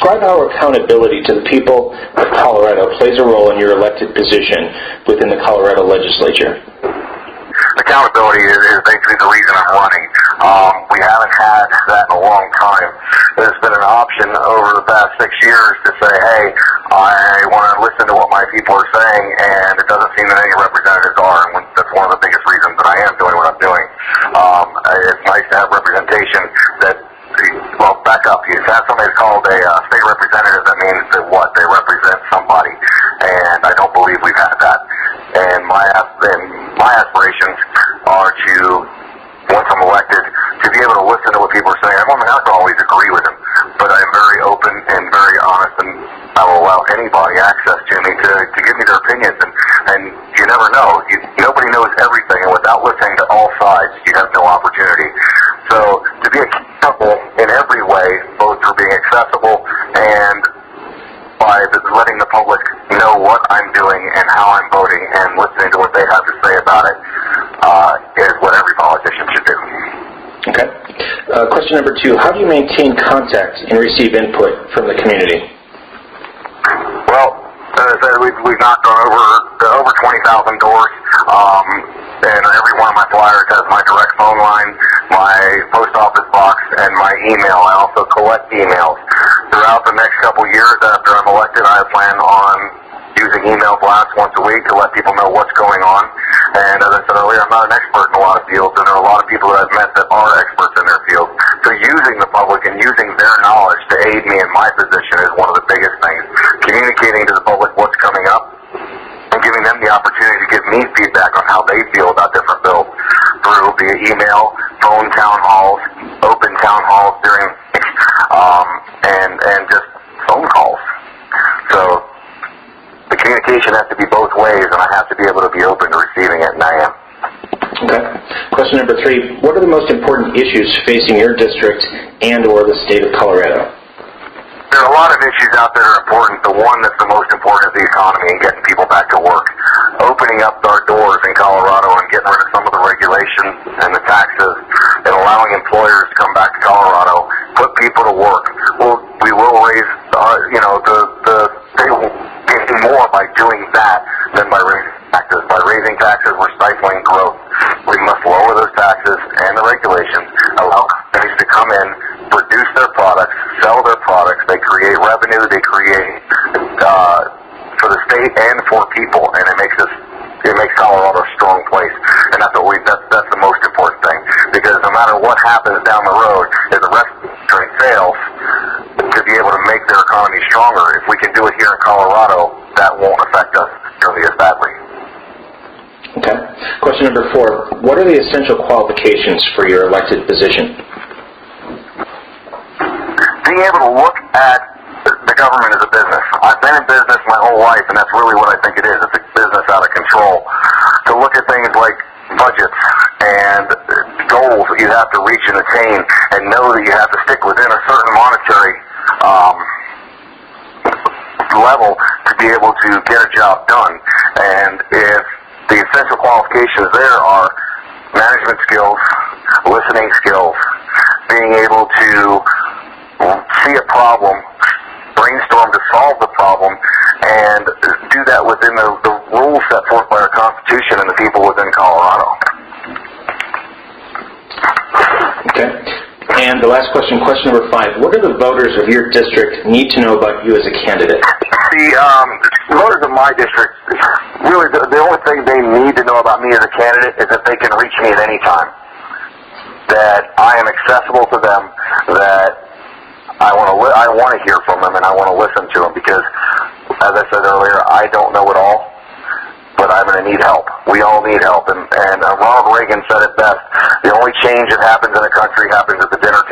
Describe how accountability to the people of Colorado plays a role in your elected position within the Colorado legislature. Accountability is basically the reason I'm running. We haven't had that in a long time. There's been an option over the past 6 years to say, hey, I want to listen to what my people are saying, and it doesn't seem that any representatives are, and that's one of the biggest reasons that I am doing what I'm doing. It's nice to have representation that, well, back up. You have somebody that's called a state representative, that means that what? They represent somebody, and I don't believe we've had that. And my aspirations are to, once I'm elected, to be able to listen to what people are saying. I mean, I don't always agree with them, but I'm very open and very honest, and I will allow anybody access to me to give me their opinions. And you never know. Nobody knows everything, and without listening to all sides, you have no opportunity. So to be accountable in every way, both through being accessible and by letting the public know what I'm doing and how I'm voting and listening to what they have to say about it, is what every politician should do. Okay. Question number 2, how do you maintain contact and receive input from the community? Well, as I said, we've knocked on over 20,000 doors, and every one of my flyers has my direct phone line, my post office box, and my email. I also collect emails. Throughout the next couple years after I'm elected, I plan on using email blasts once a week to let people know what's going on. And as I said earlier, I'm not an expert in a lot of fields, and there are a lot of people that I've met that are experts in their field. So using the public and using their knowledge to aid me in my position is one of the biggest things. Communicating to the public what's coming up and giving them the opportunity to give me feedback on how they feel about different bills through via email, phone town halls, open town halls during and just phone calls. So the communication has to be both ways, and I have to be able to be open to receiving it, and I am. Okay. Question number 3, what are the most important issues facing your district and or the state of Colorado? There are a lot of issues out there that are important. The one that's the most important is the economy and getting people back to work. Opening up our doors in Colorado and getting rid of some of the regulations and the taxes and allowing employers to come back to Colorado, put people to work. Well, we will raise, they will get more by doing that than by raising taxes. By raising taxes, we're stifling growth. We must lower those taxes and the regulations, allow companies to come in, produce their products, sell their products. They create revenue. They create for the state and for people, and it makes Colorado a strong place. And that's the most important thing, because no matter what happens down the road, if the rest of the country fails to be able to make their economy stronger, if we can do it here in Colorado, that won't affect us nearly as badly. Okay. Question number 4, what are the essential qualifications for your elected position? Being able to look at the government as a business. I've been in business my whole life, and that's really what I think it is. It's a business out of control. To look at things like budgets and goals that you have to reach and attain, and know that you have to stick within a certain monetary level to be able to get a job done. And if the essential qualifications there are management skills, listening skills, being able to see a problem, brainstorm to solve the problem, and do that within the rules set forth by our Constitution and the people within Colorado. Okay. And the last question, question number 5, what do the voters of your district need to know about you as a candidate? The voters of my district, really the only thing they need to know about me as a candidate is that they can reach me at any time. That I am accessible to them, that I want to hear from them, and I want to listen to them, because, as I said earlier, I don't know it all, but I'm going to need help. We all need help, and Ronald Reagan said it best: the only change that happens in a country happens at the dinner